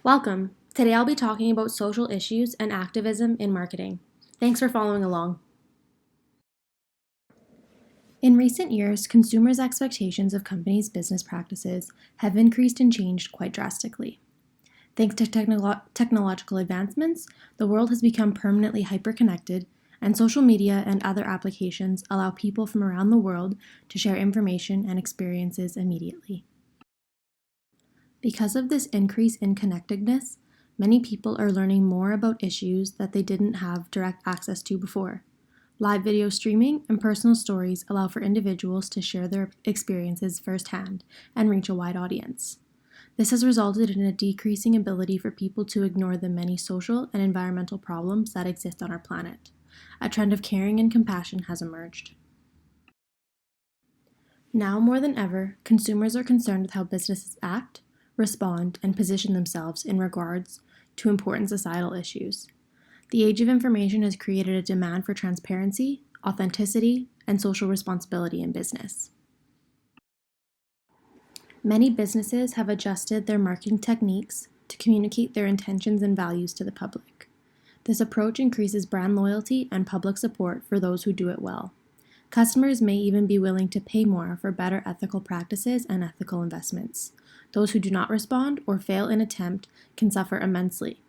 Welcome. Today I'll be talking about social issues and activism in marketing. Thanks for following along. In recent years, consumers' expectations of companies' business practices have increased and changed quite drastically. Thanks to technological advancements, the world has become permanently hyper-connected, and social media and other applications allow people from around the world to share information and experiences immediately. Because of this increase in connectedness, many people are learning more about issues that they didn't have direct access to before. Live video streaming and personal stories allow for individuals to share their experiences firsthand and reach a wide audience. This has resulted in a decreasing ability for people to ignore the many social and environmental problems that exist on our planet. A trend of caring and compassion has emerged. Now more than ever, consumers are concerned with how businesses act, respond, and position themselves in regards to important societal issues. The age of information has created a demand for transparency, authenticity, and social responsibility in business. Many businesses have adjusted their marketing techniques to communicate their intentions and values to the public. This approach increases brand loyalty and public support for those who do it well. Customers may even be willing to pay more for better ethical practices and ethical investments. Those who do not respond or fail in attempt can suffer immensely,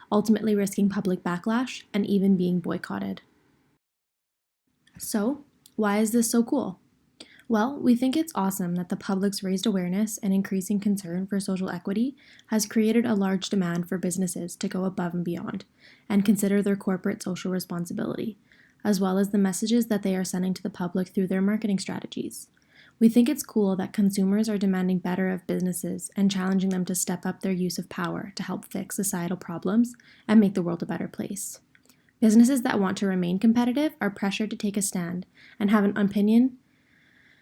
ultimately risking public backlash and even being boycotted. So, why is this so cool? Well, we think it's awesome that the public's raised awareness and increasing concern for social equity has created a large demand for businesses to go above and beyond and consider their corporate social responsibility, as well as the messages that they are sending to the public through their marketing strategies. We think it's cool that consumers are demanding better of businesses and challenging them to step up their use of power to help fix societal problems and make the world a better place. Businesses that want to remain competitive are pressured to take a stand and have an opinion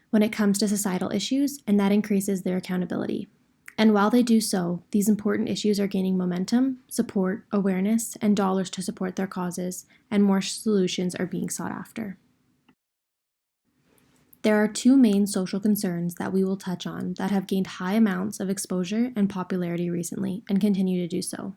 when it comes to societal issues, and that increases their accountability. And while they do so, these important issues are gaining momentum, support, awareness, and dollars to support their causes, and more solutions are being sought after. There are two main social concerns that we will touch on that have gained high amounts of exposure and popularity recently and continue to do so.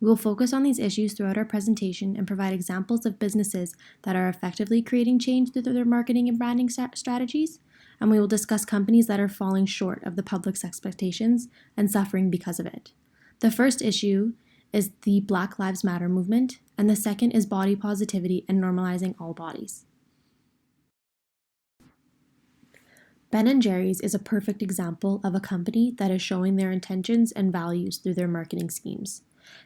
We will focus on these issues throughout our presentation and provide examples of businesses that are effectively creating change through their marketing and branding strategies, and we will discuss companies that are falling short of the public's expectations and suffering because of it. The first issue is the Black Lives Matter movement, and the second is body positivity and normalizing all bodies. Ben & Jerry's is a perfect example of a company that is showing their intentions and values through their marketing schemes.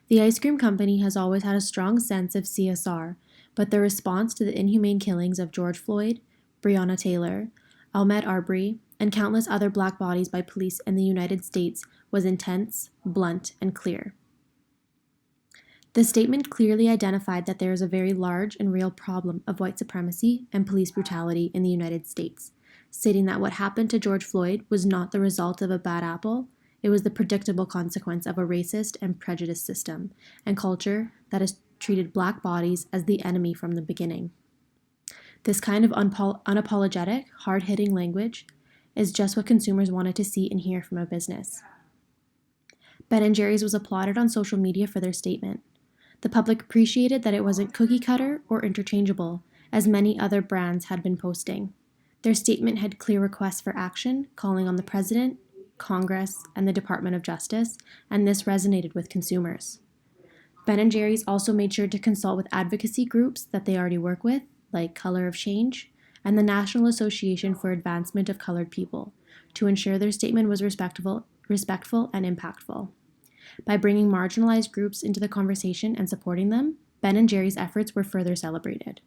The ice cream company has always had a strong sense of CSR, but their response to the inhumane killings of George Floyd, Breonna Taylor, Ahmaud Arbery, and countless other Black bodies by police in the United States was intense, blunt, and clear. The statement clearly identified that there is a very large and real problem of white supremacy and police brutality in the United States, stating that what happened to George Floyd was not the result of a bad apple, it was the predictable consequence of a racist and prejudiced system and culture that has treated Black bodies as the enemy from the beginning. This kind of unapologetic, hard-hitting language is just what consumers wanted to see and hear from a business. Ben & Jerry's was applauded on social media for their statement. The public appreciated that it wasn't cookie-cutter or interchangeable, as many other brands had been posting. Their statement had clear requests for action, calling on the President, Congress, and the Department of Justice, and this resonated with consumers. Ben & Jerry's also made sure to consult with advocacy groups that they already work with, like Color of Change, and the National Association for Advancement of Colored People, to ensure their statement was respectful and impactful. By bringing marginalized groups into the conversation and supporting them, Ben & Jerry's efforts were further celebrated.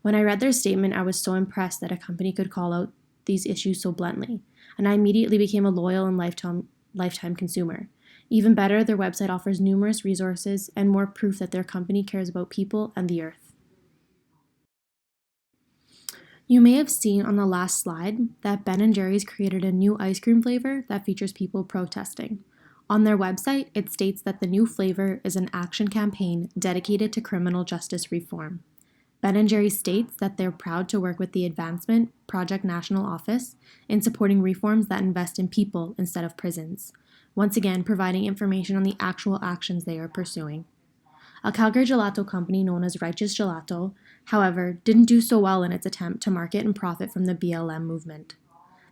When I read their statement, I was so impressed that a company could call out these issues so bluntly, and I immediately became a loyal and lifetime consumer. Even better, their website offers numerous resources and more proof that their company cares about people and the earth. You may have seen on the last slide that Ben & Jerry's created a new ice cream flavor that features people protesting. On their website, it states that the new flavor is an action campaign dedicated to criminal justice reform. Ben & Jerry's states that they're proud to work with the Advancement Project National Office in supporting reforms that invest in people instead of prisons. once again providing information on the actual actions they are pursuing. A Calgary gelato company known as Righteous Gelato, however, didn't do so well in its attempt to market and profit from the BLM movement.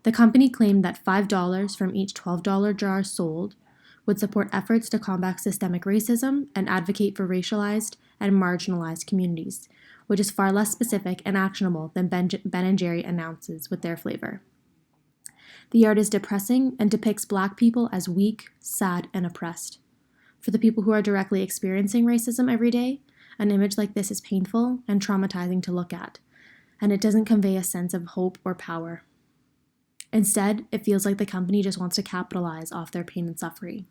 The company claimed that $5 from each $12 jar sold would support efforts to combat systemic racism and advocate for racialized and marginalized communities, which is far less specific and actionable than Ben & Jerry announces with their flavor. The art is depressing and depicts Black people as weak, sad, and oppressed. For the people who are directly experiencing racism every day, an image like this is painful and traumatizing to look at, and it doesn't convey a sense of hope or power. Instead, it feels like the company just wants to capitalize off their pain and suffering.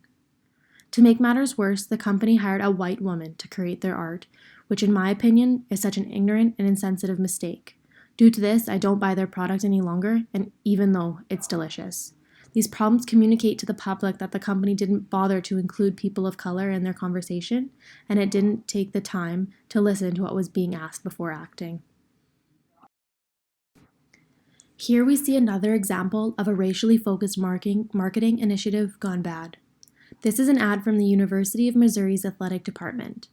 To make matters worse, the company hired a white woman to create their art, which in my opinion is such an ignorant and insensitive mistake. Due to this, I don't buy their product any longer, and even though it's delicious. These problems communicate to the public that the company didn't bother to include people of color in their conversation, and it didn't take the time to listen to what was being asked before acting. Here we see another example of a racially focused marketing initiative gone bad. This is an ad from the University of Missouri's athletic department.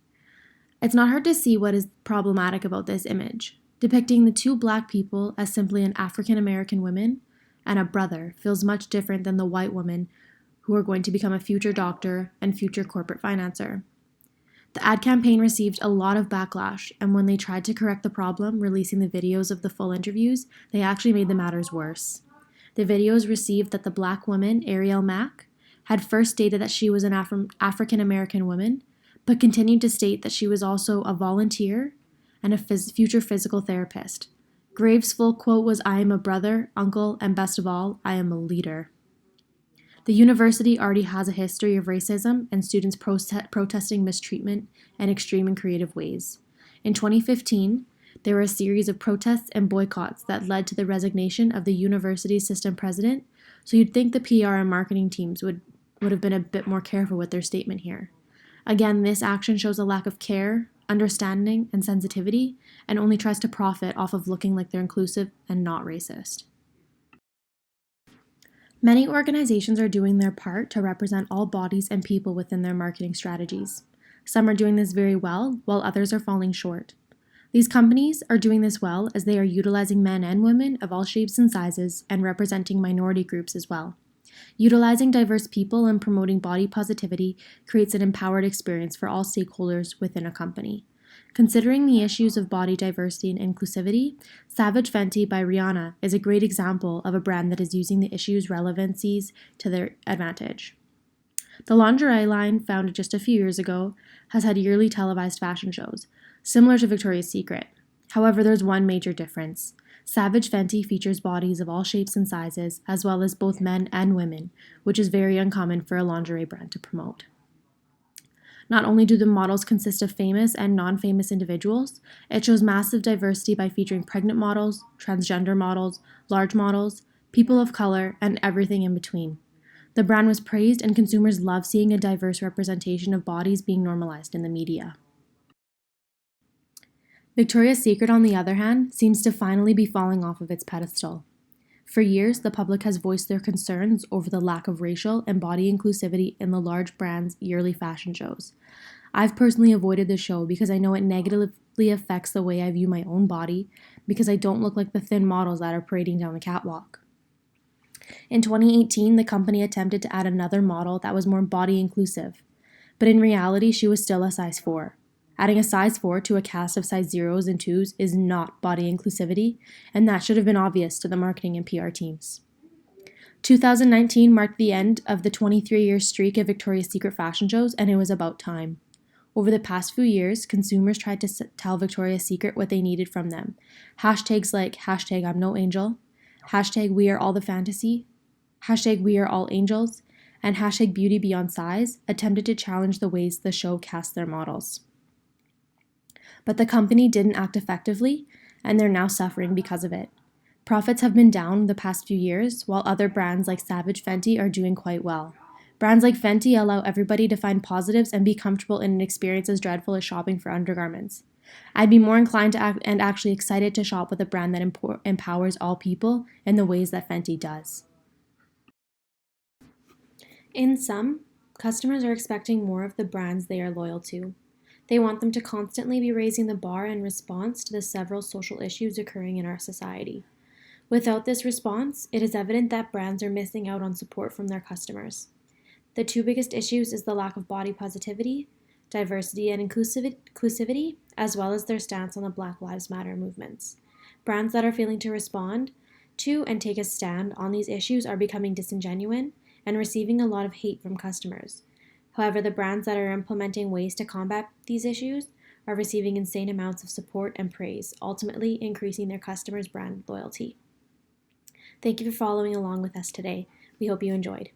It's not hard to see what is problematic about this image. Depicting the two Black people as simply an African American woman and a brother feels much different than the white woman who are going to become a future doctor and future corporate financer. The ad campaign received a lot of backlash, and when they tried to correct the problem, releasing the videos of the full interviews, they actually made the matters worse. The videos received that the Black woman, Ariel Mack, had first stated that she was an African American woman, but continued to state that she was also a volunteer and a future physical therapist. Graves' full quote was, "I am a brother, uncle, and best of all, I am a leader." The university already has a history of racism and students protesting mistreatment in extreme and creative ways. In 2015, there were a series of protests and boycotts that led to the resignation of the university's system president, so you'd think the PR and marketing teams would have been a bit more careful with their statement here. Again, this action shows a lack of care, understanding, and sensitivity, and only tries to profit off of looking like they're inclusive and not racist. Many organizations are doing their part to represent all bodies and people within their marketing strategies. Some are doing this very well, while others are falling short. These companies are doing this well as they are utilizing men and women of all shapes and sizes and representing minority groups as well. Utilizing diverse people and promoting body positivity creates an empowered experience for all stakeholders within a company. Considering the issues of body diversity and inclusivity, Savage Fenty by Rihanna is a great example of a brand that is using the issue's relevancies to their advantage. The lingerie line, founded just a few years ago, has had yearly televised fashion shows, similar to Victoria's Secret. However, there's one major difference. Savage Fenty features bodies of all shapes and sizes, as well as both men and women, which is very uncommon for a lingerie brand to promote. Not only do the models consist of famous and non-famous individuals, it shows massive diversity by featuring pregnant models, transgender models, large models, people of color, and everything in between. The brand was praised, and consumers love seeing a diverse representation of bodies being normalized in the media. Victoria's Secret, on the other hand, seems to finally be falling off of its pedestal. For years, the public has voiced their concerns over the lack of racial and body inclusivity in the large brand's yearly fashion shows. I've personally avoided the show because I know it negatively affects the way I view my own body because I don't look like the thin models that are parading down the catwalk. In 2018, the company attempted to add another model that was more body inclusive, but in reality, she was still a size 4. Adding a size 4 to a cast of size 0s and 2s is not body inclusivity, and that should have been obvious to the marketing and PR teams. 2019 marked the end of the 23-year streak of Victoria's Secret fashion shows, and it was about time. Over the past few years, consumers tried to tell Victoria's Secret what they needed from them. Hashtags like hashtag I'm no angel, hashtag we are all the fantasy, hashtag we are all angels, and hashtag beauty beyond size attempted to challenge the ways the show cast their models. But the company didn't act effectively, and they're now suffering because of it. Profits have been down the past few years, while other brands like Savage Fenty are doing quite well. Brands like Fenty allow everybody to find positives and be comfortable in an experience as dreadful as shopping for undergarments. I'd be more inclined to act and actually excited to shop with a brand that empowers all people in the ways that Fenty does. In sum, customers are expecting more of the brands they are loyal to. They want them to constantly be raising the bar in response to the several social issues occurring in our society. Without this response, it is evident that brands are missing out on support from their customers. The two biggest issues is the lack of body positivity, diversity and inclusivity, as well as their stance on the Black Lives Matter movements. Brands that are failing to respond to and take a stand on these issues are becoming disingenuous and receiving a lot of hate from customers. However, the brands that are implementing ways to combat these issues are receiving insane amounts of support and praise, ultimately increasing their customers' brand loyalty. Thank you for following along with us today. We hope you enjoyed.